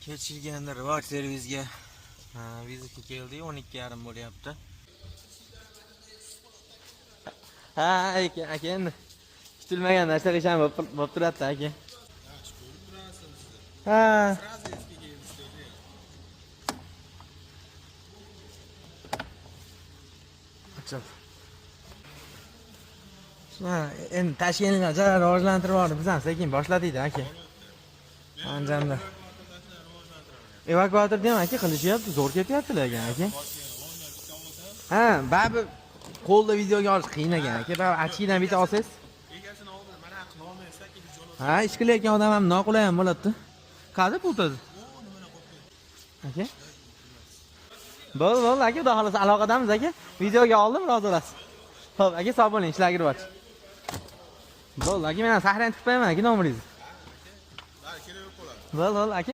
Kechirganda rivoj servisiga vizitga keldi, 12:30 bo'lyapti. Ha, aka endi kutilmagan narsa qilisham bo'lib turadi aka. Ha. Achib. Endi Toshkentda rivojlantirib yubordi, biz ham sekin boshladik aka. Anjanda. Evakuator deyman aka, qilishyapti, zo'r ketyaptilar aka. Ha, baribir qo'lda videoga olish qiyin ekan aka. Baribir achkidan bitta olsangiz. Egasini oldim, mana qilolmaysa keyin jo'nab. Ha, ish qilayotgan odam ham noqulay ham bo'ladi-da. Qani pul o'tadi? Aka. Bo'ldi, aka, xudo xolasa aloqadamiz aka. Videoga oldim, rozi bo'lasiz. Xo'p, aka, sog' bo'ling, ishlarga kirib. Bo'ldi, aka, men sahranni tiqib qo'yaman aka, nomeringizni. Kerak yo'q bo'ladi. Bo'ldi, aka.